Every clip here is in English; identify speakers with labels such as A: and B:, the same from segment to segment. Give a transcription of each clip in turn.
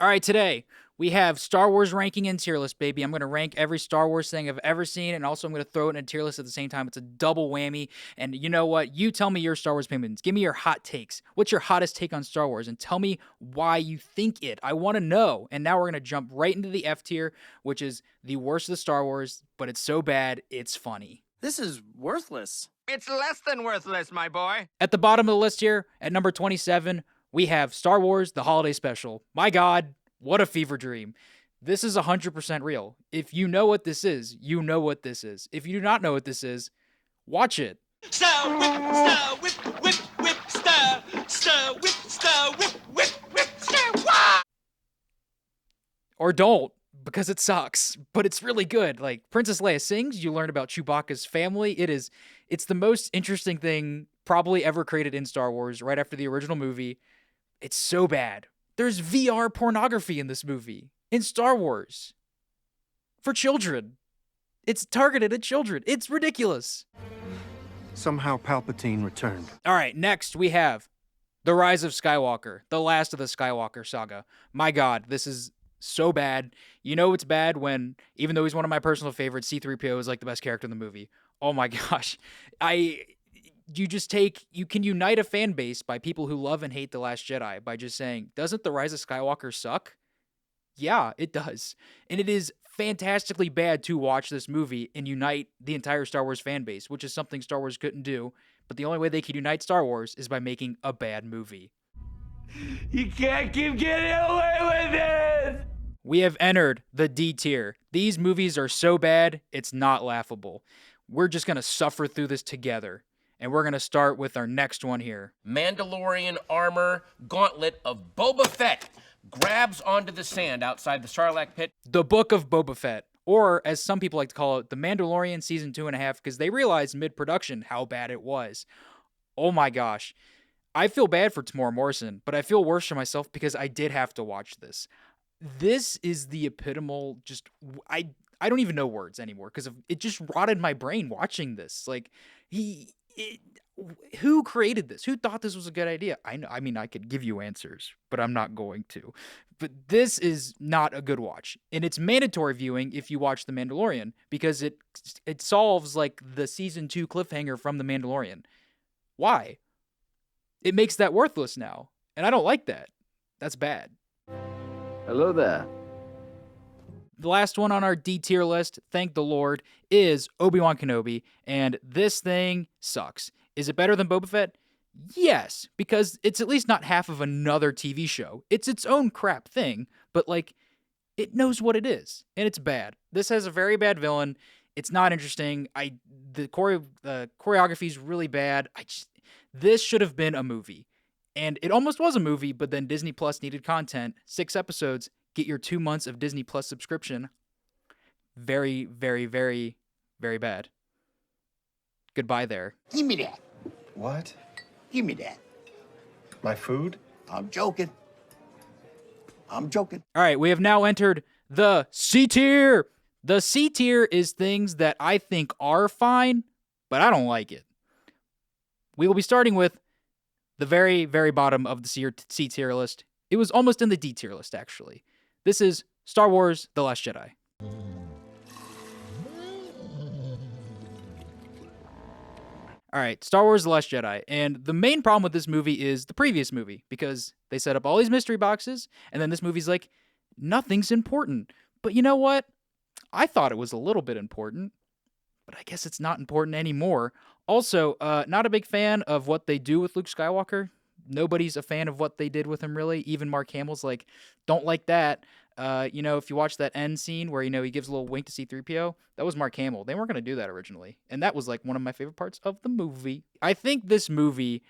A: All right, today we have Star Wars ranking and tier list, baby. I'm going to rank every Star Wars thing I've ever seen, and also I'm going to throw it in a tier list at the same time. It's a double whammy. And you know what? You tell me your Star Wars opinions. Give me your hot takes. What's your hottest take on Star Wars? And tell me why you think it. I want to know. And now we're going to jump right into the F tier, which is the worst of the Star Wars, but it's so bad, it's funny.
B: This is worthless.
C: It's less than worthless, my boy.
A: At the bottom of the list here, at number 27, we have Star Wars The Holiday Special. My God, what a fever dream. This is 100% real. If you know what this is, you know what this is. If you do not know what this is, watch it.
D: Stir, whip, whip, whip, stir, whip, stir, wah!
A: Or don't, because it sucks, but it's really good. Like, Princess Leia sings, you learn about Chewbacca's family. It's the most interesting thing probably ever created in Star Wars, right after the original movie. It's so bad. There's VR pornography in this movie, in Star Wars, for children. It's targeted at children. It's ridiculous.
E: Somehow Palpatine returned.
A: All right, next we have The Rise of Skywalker, the last of the Skywalker saga. My God, this is so bad. You know it's bad when, even though he's one of my personal favorites, C-3PO is like the best character in the movie. Oh my gosh. You can unite a fan base by people who love and hate The Last Jedi by just saying, doesn't The Rise of Skywalker suck? Yeah, it does. And it is fantastically bad to watch this movie and unite the entire Star Wars fan base, which is something Star Wars couldn't do. But the only way they could unite Star Wars is by making a bad movie.
D: You can't keep getting away with it!
A: We have entered the D tier. These movies are so bad, it's not laughable. We're just going to suffer through this together. And we're going to start with our next one here.
F: Mandalorian armor gauntlet of Boba Fett grabs onto the sand outside the Sarlacc pit.
A: The Book of Boba Fett, or as some people like to call it, The Mandalorian Season 2.5, because they realized mid-production how bad it was. Oh my gosh. I feel bad for Tamora Morrison, but I feel worse for myself because I did have to watch this. This is the epitomal, I don't even know words anymore because it just rotted my brain watching this. Like, who created this? Who thought this was a good idea? I mean, I could give you answers, but I'm not going to. But this is not a good watch. And it's mandatory viewing if you watch The Mandalorian because it solves like the season 2 cliffhanger from The Mandalorian. Why? It makes that worthless now. And I don't like that. That's bad.
G: Hello there.
A: The last one on our D tier list, thank the Lord, is Obi-Wan Kenobi, and this thing sucks. Is it better than Boba Fett? Yes, because it's at least not half of another TV show. It's its own crap thing, but like, it knows what it is, and it's bad. This has a very bad villain. It's not interesting. The choreography is really bad. This should have been a movie, and it almost was a movie, but then Disney Plus needed content. 6 episodes. Get your 2 months of Disney Plus subscription. Very, very, very, very bad. Goodbye there.
H: Give me that.
E: What?
H: Give me that.
E: My food?
H: I'm joking. I'm joking.
A: All right, we have now entered the C tier. The C tier is things that I think are fine, but I don't like it. We will be starting with the very, very bottom of the C tier list. It was almost in the D tier list, actually. This is Star Wars The Last Jedi. All right, Star Wars The Last Jedi. And the main problem with this movie is the previous movie, because they set up all these mystery boxes, and then this movie's like, nothing's important. But you know what? I thought it was a little bit important, but I guess it's not important anymore. Also, not a big fan of what they do with Luke Skywalker. Nobody's a fan of what they did with him, really. Even Mark Hamill's like, don't like that. If you watch that end scene where, he gives a little wink to C-3PO, that was Mark Hamill. They weren't going to do that originally. And that was like one of my favorite parts of the movie. I think this movie,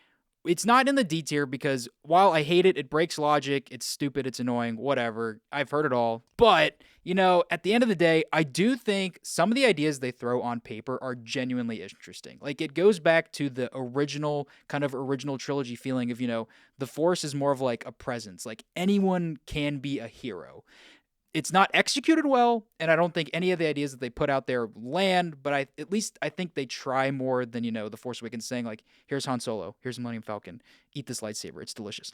A: it's not in the D tier because while I hate it, it breaks logic, it's stupid, it's annoying, whatever. I've heard it all. But, at the end of the day, I do think some of the ideas they throw on paper are genuinely interesting. Like, it goes back to the original trilogy feeling of, the Force is more of like a presence. Like, anyone can be a hero. It's not executed well, and I don't think any of the ideas that they put out there land, but I think they try more than, The Force Awakens saying, like, here's Han Solo, here's Millennium Falcon, eat this lightsaber, it's delicious.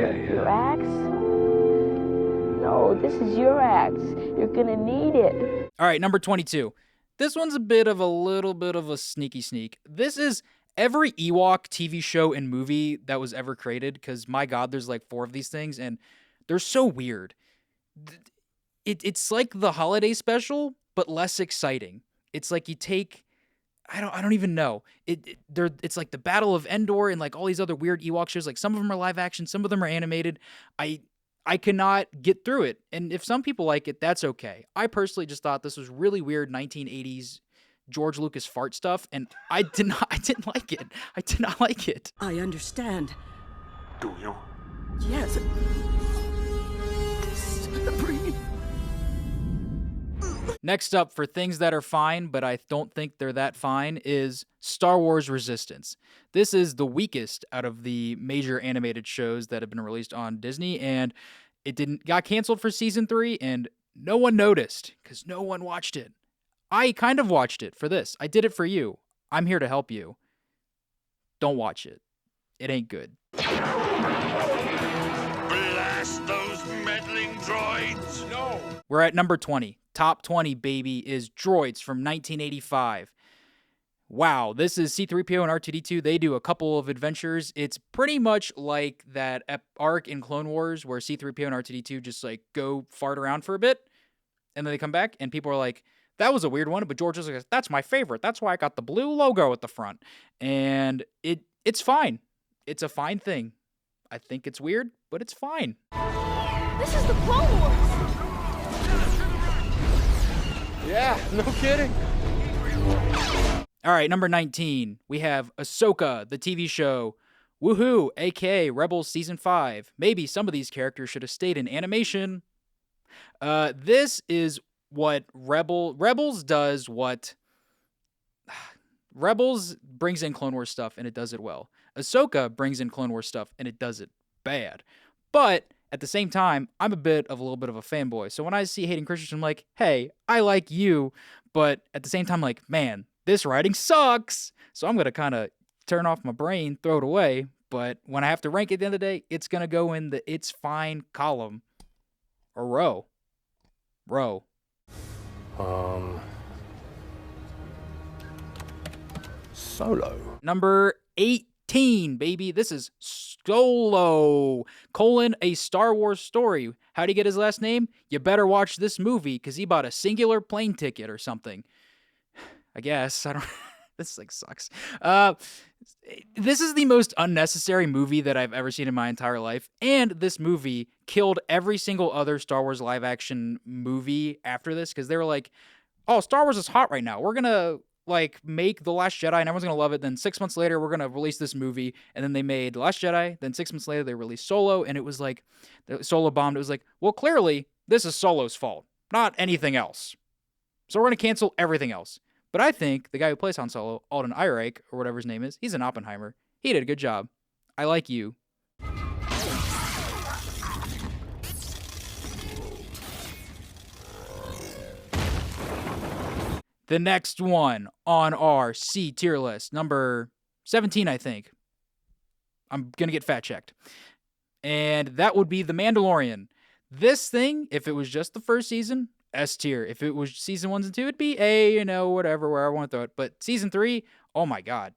B: Your axe? No, this is your axe. You're gonna need it.
A: All right, number 22. This one's a little bit of a sneaky sneak. This is every Ewok TV show and movie that was ever created, because my God, there's like 4 of these things, and they're so weird. It's like the holiday special, but less exciting. It's like you take, I don't even know. It's like the Battle of Endor and like all these other weird Ewok shows. Like some of them are live action, some of them are animated. I cannot get through it. And if some people like it, that's okay. I personally just thought this was really weird 1980s George Lucas fart stuff, and I didn't like it. I did not like it.
I: I understand.
D: Do you?
I: Yes. Breathe.
A: Next up, for things that are fine, but I don't think they're that fine, is Star Wars Resistance. This is the weakest out of the major animated shows that have been released on Disney, and it got canceled for season 3, and no one noticed because no one watched it. I kind of watched it for this. I did it for you. I'm here to help you. Don't watch it. It ain't good.
D: Blast those meddling droids! No!
A: We're at number 20. Top 20, baby, is Droids from 1985. Wow, this is C-3PO and R2-D2. They do a couple of adventures. It's pretty much like that arc in Clone Wars where C-3PO and R2-D2 just like go fart around for a bit, and then they come back, and people are like, that was a weird one, but George was like, that's my favorite. That's why I got the blue logo at the front. And it's fine. It's a fine thing. I think it's weird, but it's fine.
B: This is the Clone Wars.
E: Yeah, no kidding.
A: All right, number 19. We have Ahsoka, the TV show. Woohoo, aka Rebels Season 5. Maybe some of these characters should have stayed in animation. This is what Rebels does what Rebels brings in Clone Wars stuff, and it does it well. Ahsoka brings in Clone Wars stuff, and it does it bad. But at the same time, I'm a little bit of a fanboy. So when I see Hayden Christensen, I'm like, hey, I like you. But at the same time, like, man, this writing sucks. So I'm going to kind of turn off my brain, throw it away. But when I have to rank it at the end of the day, it's going to go in the it's fine column. Or row.
E: Solo.
A: Number 18, baby. This is Solo, a Star Wars story. How'd he get his last name? You better watch this movie, because he bought a singular plane ticket or something. I guess. I don't... This like sucks. This is the most unnecessary movie that I've ever seen in my entire life, and this movie killed every single other Star Wars live action movie after this, because they were like, oh, Star Wars is hot right now. We're gonna like make The Last Jedi and everyone's gonna love it. Then 6 months later, we're gonna release this movie, and then they made The Last Jedi. Then 6 months later, they released Solo, and it was like Solo bombed. It was like, well, clearly this is Solo's fault, not anything else. So we're gonna cancel everything else. But I think the guy who plays Han Solo, Alden Ehrenreich, or whatever his name is, he's an Oppenheimer. He did a good job. I like you. The next one on our C tier list, number 17, I think. I'm going to get fact checked. And that would be The Mandalorian. This thing, if it was just the first season, S tier. If it was season 1 and 2, it'd be A, whatever, where I want to throw it. But season 3, oh my God.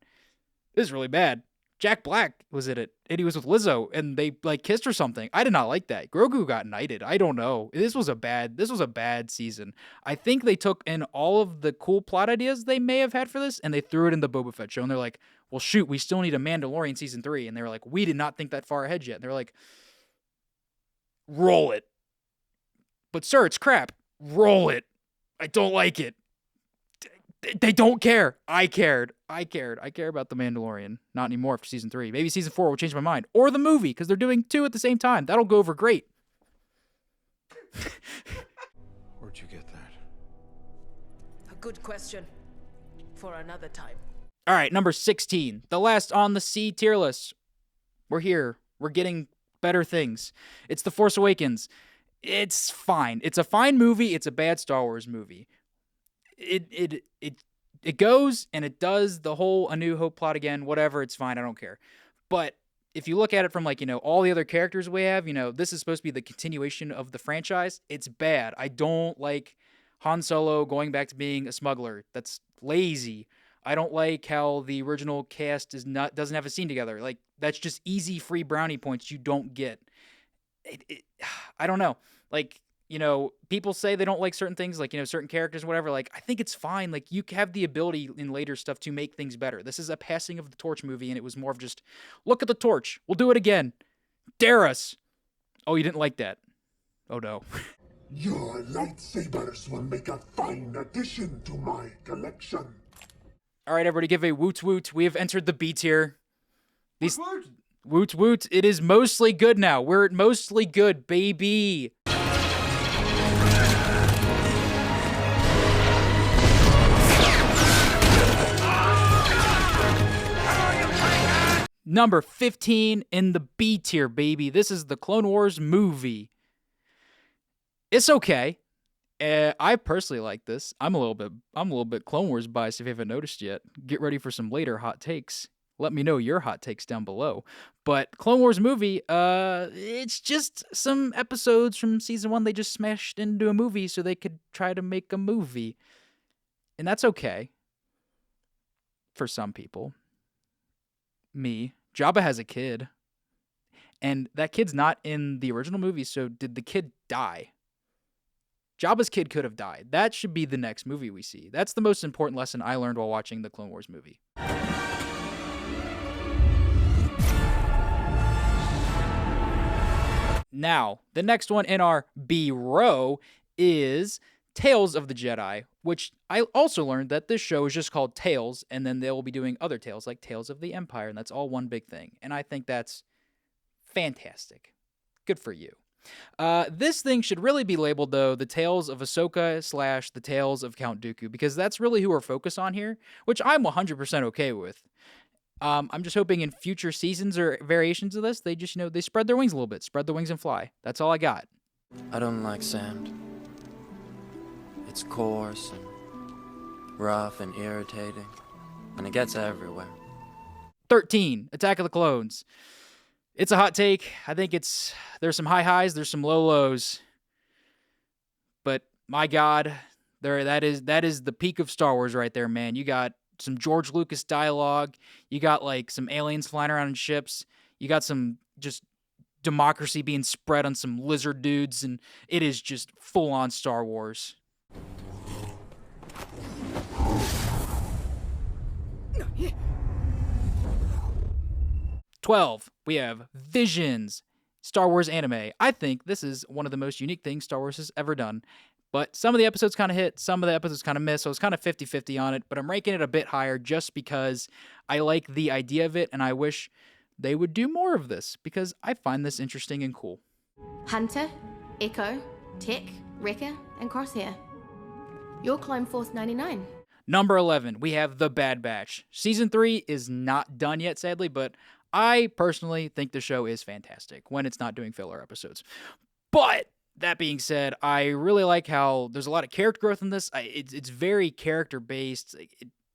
A: This is really bad. Jack Black was in it, and he was with Lizzo, and they like kissed or something. I did not like that. Grogu got knighted. I don't know. This was a bad season. I think they took in all of the cool plot ideas they may have had for this, and they threw it in the Boba Fett show. And they're like, well, shoot, we still need a Mandalorian season 3. And they were like, we did not think that far ahead yet. And they're like, roll it. But sir, it's crap. Roll it. I don't like it. They don't care. I cared. I care about The Mandalorian. Not anymore for season 3. Maybe season 4 will change my mind. Or the movie, because they're doing 2 at the same time. That'll go over great.
E: Where'd you get that?
I: A good question for another time.
A: All right, number 16. The last on the C tier list. We're here. We're getting better things. It's The Force Awakens. It's fine. It's a fine movie. It's a bad Star Wars movie. It goes and it does the whole A New Hope plot again, whatever, it's fine, I don't care. But if you look at it from like, all the other characters we have, this is supposed to be the continuation of the franchise. It's bad. I don't like Han Solo going back to being a smuggler. That's lazy. I don't like how the original cast doesn't have a scene together. Like, that's just easy free brownie points you don't get. I don't know. Like, people say they don't like certain things, like, certain characters, whatever. Like, I think it's fine. Like, you have the ability in later stuff to make things better. This is a passing of the torch movie, and it was more of just, look at the torch. We'll do it again. Dare us. Oh, you didn't like that. Oh, no.
J: Your lightsabers will make a fine addition to my collection.
A: All right, everybody, give a woot woot. We have entered the B tier. Woot woot. It is mostly good now. We're at mostly good, baby. Number 15 in the B tier, baby. This is the Clone Wars movie. It's okay. I personally like this. I'm a little bit Clone Wars biased if you haven't noticed yet. Get ready for some later hot takes. Let me know your hot takes down below. But Clone Wars movie, it's just some episodes from season 1 they just smashed into a movie so they could try to make a movie. And that's okay. For some people. Me. Jabba has a kid. And that kid's not in the original movie, so did the kid die? Jabba's kid could have died. That should be the next movie we see. That's the most important lesson I learned while watching the Clone Wars movie. Now, the next one in our B row is Tales of the Jedi, which I also learned that this show is just called Tales, and then they will be doing other tales like Tales of the Empire, and that's all one big thing. And I think that's fantastic. Good for you. This thing should really be labeled, though, the Tales of Ahsoka / the Tales of Count Dooku, because that's really who we're focused on here, which I'm 100% okay with. I'm just hoping in future seasons or variations of this, they just, they spread their wings a little bit, spread their wings and fly. That's all I got.
K: I don't like sand. It's coarse and rough and irritating, and it gets everywhere.
A: 13, Attack of the Clones. It's a hot take. I think there's some high highs, there's some low lows. But my God, that is the peak of Star Wars right there, man. You got some George Lucas dialogue. You got like some aliens flying around in ships. You got some just democracy being spread on some lizard dudes, and it is just full on Star Wars. Yeah. 12, we have Visions, Star Wars anime. I think this is one of the most unique things Star Wars has ever done. But some of the episodes kind of hit, some of the episodes kind of miss, so it's kind of 50-50 on it, but I'm ranking it a bit higher just because I like the idea of it, and I wish they would do more of this, because I find this interesting and cool.
L: Hunter, Echo, Tik, Wrecker, and Crosshair. Your Clone Force 99.
A: Number 11, we have The Bad Batch. Season 3 is not done yet, sadly, but I personally think the show is fantastic when it's not doing filler episodes. But that being said, I really like how there's a lot of character growth in this. It's very character based.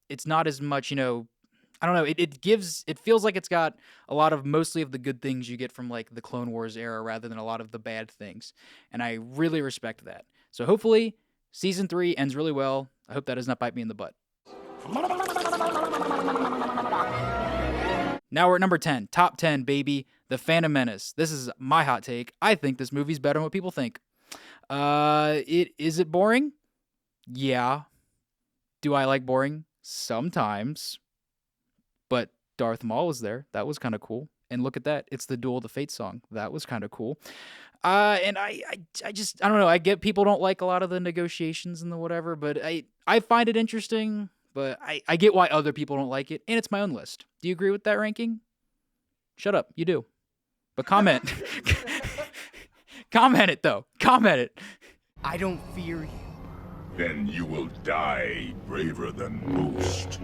A: It's not as much, I don't know. It feels like it's got a lot of mostly of the good things you get from like the Clone Wars era rather than a lot of the bad things. And I really respect that. So hopefully season 3 ends really well. I hope that does not bite me in the butt. Now we're at number 10. Top 10, baby. The Phantom Menace. This is my hot take. I think this movie's better than what people think. Is it boring? Yeah. Do I like boring? Sometimes. But Darth Maul was there. That was kind of cool. And look at that. It's the Duel of the Fates song. That was kind of cool. And I don't know. I get people don't like a lot of the negotiations and the whatever, but I find it interesting. But I get why other people don't like it, and it's my own list. Do you agree with that ranking? Shut up. You do. But comment. Comment it, though. Comment it.
C: I don't fear you.
J: Then you will die braver than most.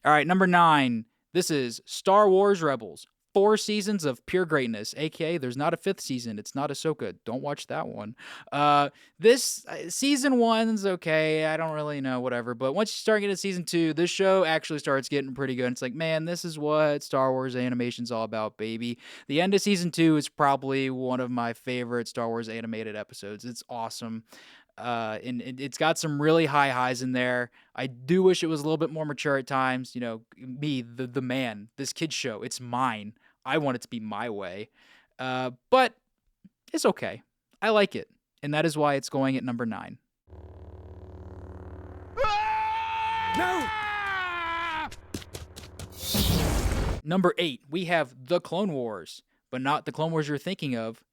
A: All right, number 9. This is Star Wars Rebels. 4 seasons of pure greatness, aka there's not a 5th season. It's not Ahsoka. Don't watch that one. This season 1's okay. I don't really know, whatever. But once you start getting to season 2, this show actually starts getting pretty good. It's like, man, this is what Star Wars animation's all about, baby. The end of season 2 is probably one of my favorite Star Wars animated episodes. It's awesome. And it's got some really high highs in there. I do wish it was a little bit more mature at times. You know, me, the man, this kid's show, it's mine. I want it to be my way. But it's okay. I like it. And that is why it's going at number 9.
C: No!
A: Number 8, we have The Clone Wars. But not the Clone Wars you're thinking of.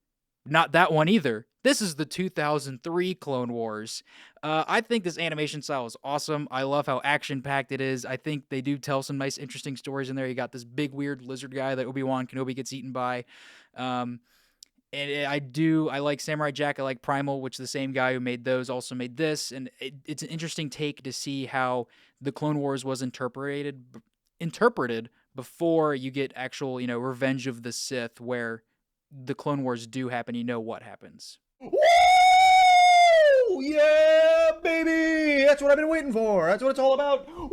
A: Not that one either. This is the 2003 Clone Wars. I think this animation style is awesome. I love how action-packed it is. I think they do tell some nice, interesting stories in there. You got this big, weird lizard guy that Obi-Wan Kenobi gets eaten by. And I like Samurai Jack. I like Primal, which the same guy who made those also made this. And it's an interesting take to see how the Clone Wars was interpreted before you get actual, Revenge of the Sith, where the Clone Wars do happen. You know what happens.
M: Woo! Yeah, baby! That's what I've been waiting for. That's what it's all about. Woo!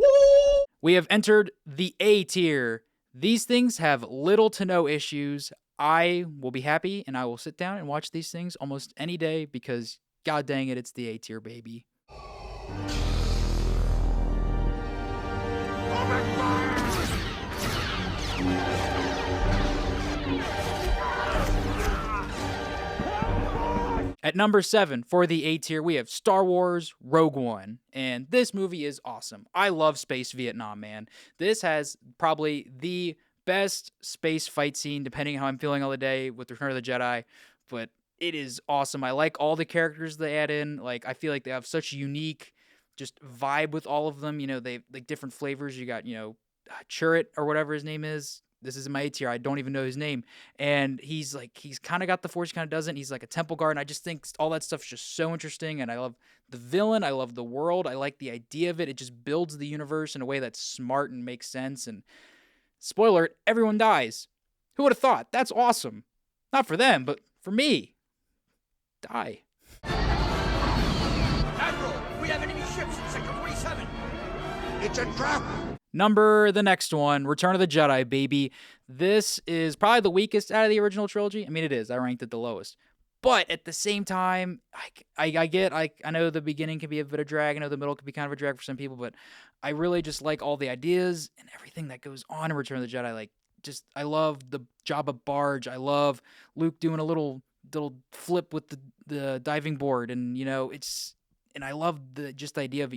A: We have entered the A tier. These things have little to no issues. I will be happy and I will sit down and watch these things almost any day because, god dang it, it's the A tier, baby. At number 7 for the A tier, we have Star Wars Rogue One. And this movie is awesome. I love Space Vietnam, man. This has probably the best space fight scene, depending on how I'm feeling all the day with Return of the Jedi. But it is awesome. I like all the characters they add in. Like, I feel like they have such a unique just vibe with all of them. They like different flavors. You got, Chirrut or whatever his name is. This is in my A tier. I don't even know his name. And he's kind of got the Force, kind of doesn't. He's like a temple guard. And I just think all that stuff's just so interesting. And I love the villain. I love the world. I like the idea of it. It just builds the universe in a way that's smart and makes sense. And spoiler alert, everyone dies. Who would have thought? That's awesome. Not for them, but for me. Die.
D: Admiral, we have enemy ships in Sector 47.
H: It's a trap.
A: The next one, Return of the Jedi, baby. This is probably the weakest out of the original trilogy. I mean, it is. I ranked it the lowest. But at the same time, I know the beginning can be a bit of drag. I know the middle can be kind of a drag for some people, but I really just like all the ideas and everything that goes on in Return of the Jedi. I love the Jabba barge. I love Luke doing a little flip with the diving board, and I love the idea of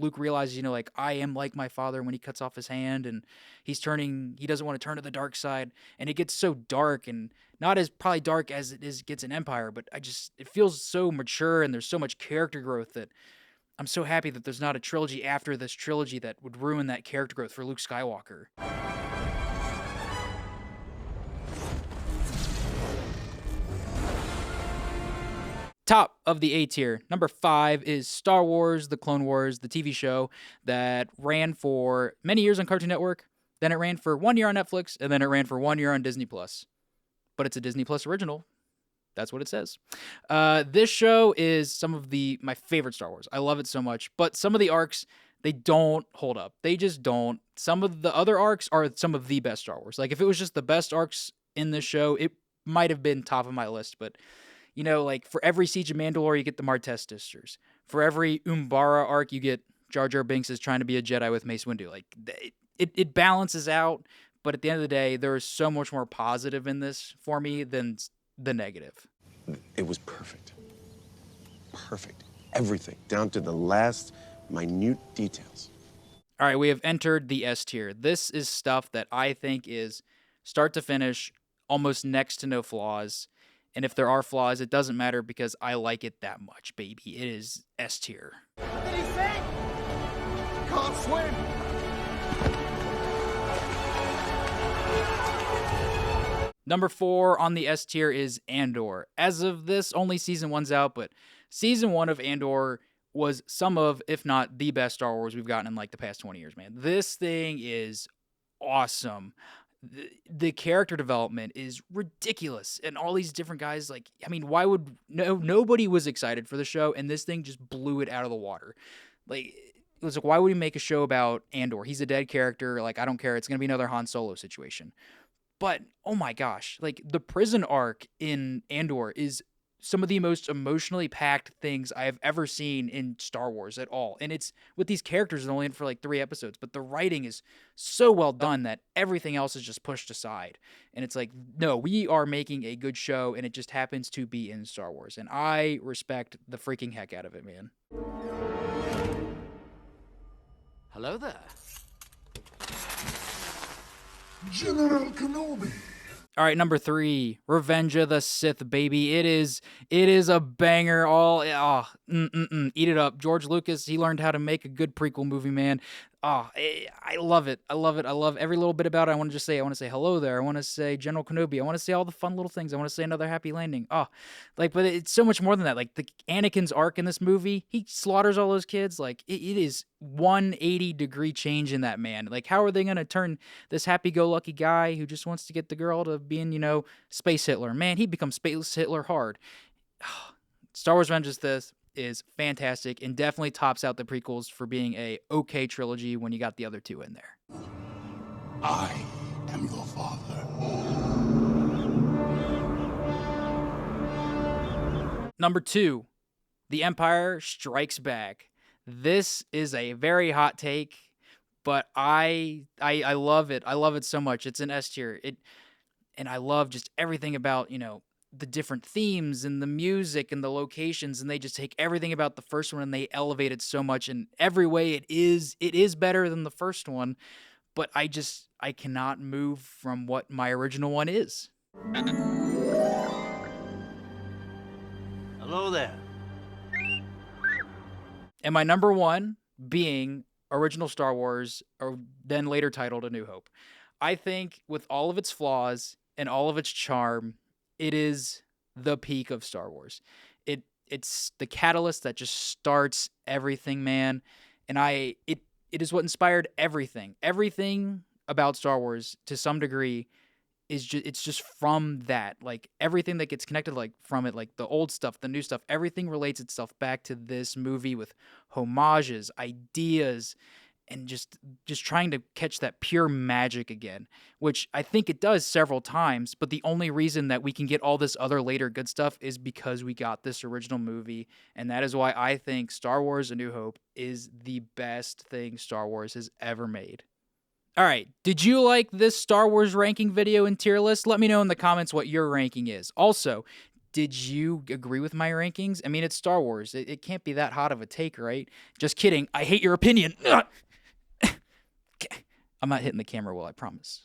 A: Luke realizes, I am like my father when he cuts off his hand and he doesn't want to turn to the dark side. And it gets so dark, and not as probably dark as gets in Empire, but it feels so mature and there's so much character growth that I'm so happy that there's not a trilogy after this trilogy that would ruin that character growth for Luke Skywalker. Top of the A tier, number 5 is Star Wars, The Clone Wars, the TV show that ran for many years on Cartoon Network. Then it ran for 1 year on Netflix, and then it ran for 1 year on Disney+. But it's a Disney Plus original. That's what it says. This show is some of my favorite Star Wars. I love it so much. But some of the arcs, they don't hold up. They just don't. Some of the other arcs are some of the best Star Wars. Like, if it was just the best arcs in this show, it might have been top of my list. But for every Siege of Mandalore, you get the Martez sisters. For every Umbara arc, you get Jar Jar Binks is trying to be a Jedi with Mace Windu. Like, it balances out, but at the end of the day, there is so much more positive in this for me than the negative.
E: It was perfect. Perfect. Everything, down to the last minute details.
A: All right, we have entered the S tier. This is stuff that I think is start to finish, almost next to no flaws. And if there are flaws, it doesn't matter because I like it that much, baby. It is S tier.
D: What did he say? Can't swim.
A: Number 4 on the S tier is Andor. As of this, only season 1's out, but season 1 of Andor was some of, if not the best Star Wars we've gotten in the past 20 years, man. This thing is awesome. the character development is ridiculous, and all these different guys. Like, I mean, why would nobody was excited for the show, and this thing just blew it out of the water. Like, it was like, why would we make a show about Andor? He's a dead character. Like, I don't care. It's gonna be another Han Solo situation. But oh my gosh, like the prison arc in Andor is some of the most emotionally packed things I have ever seen in Star Wars at all. And it's with these characters only in for like 3 episodes, but the writing is so well done that everything else is just pushed aside. And it's like, no, we are making a good show, and it just happens to be in Star Wars. And I respect the freaking heck out of it, man.
C: Hello there.
J: General Kenobi.
A: All right, number 3, Revenge of the Sith, baby. It is a banger. Eat it up. George Lucas, he learned how to make a good prequel movie, man. I love it. I love it. I love every little bit about it. I want to say hello there. I want to say General Kenobi. I want to say all the fun little things. I want to say another happy landing. But it's so much more than that. Like the Anakin's arc in this movie, he slaughters all those kids. Like it is 180-degree change in that man. Like, how are they going to turn this happy-go-lucky guy who just wants to get the girl to being, Space Hitler? Man, he becomes Space Hitler hard. Star Wars Revenge of the Sith is fantastic and definitely tops out the prequels for being a okay trilogy when you got the other 2 in there.
H: I am your father.
A: Number 2, The Empire Strikes Back. This is a very hot take, but I love it. I love it so much. It's an S tier. And I love just everything about, the different themes and the music and the locations, and they just take everything about the first one and they elevate it so much in every way. It is better than the first one, but I cannot move from what my original one is.
C: Hello there.
A: And my number 1 being original Star Wars, or then later titled A New Hope. I think with all of its flaws and all of its charm, it is the peak of Star Wars. It's the catalyst that just starts everything, man. And it is what inspired everything. Everything about Star Wars to some degree it's just from that. Like everything that gets connected like from it, like the old stuff, the new stuff, everything relates itself back to this movie with homages, ideas, and just trying to catch that pure magic again, which I think it does several times, but the only reason that we can get all this other later good stuff is because we got this original movie, and that is why I think Star Wars A New Hope is the best thing Star Wars has ever made. All right, did you like this Star Wars ranking video and tier list? Let me know in the comments what your ranking is. Also, did you agree with my rankings? I mean, it's Star Wars. It can't be that hot of a take, right? Just kidding. I hate your opinion. I'm not hitting the camera well, I promise.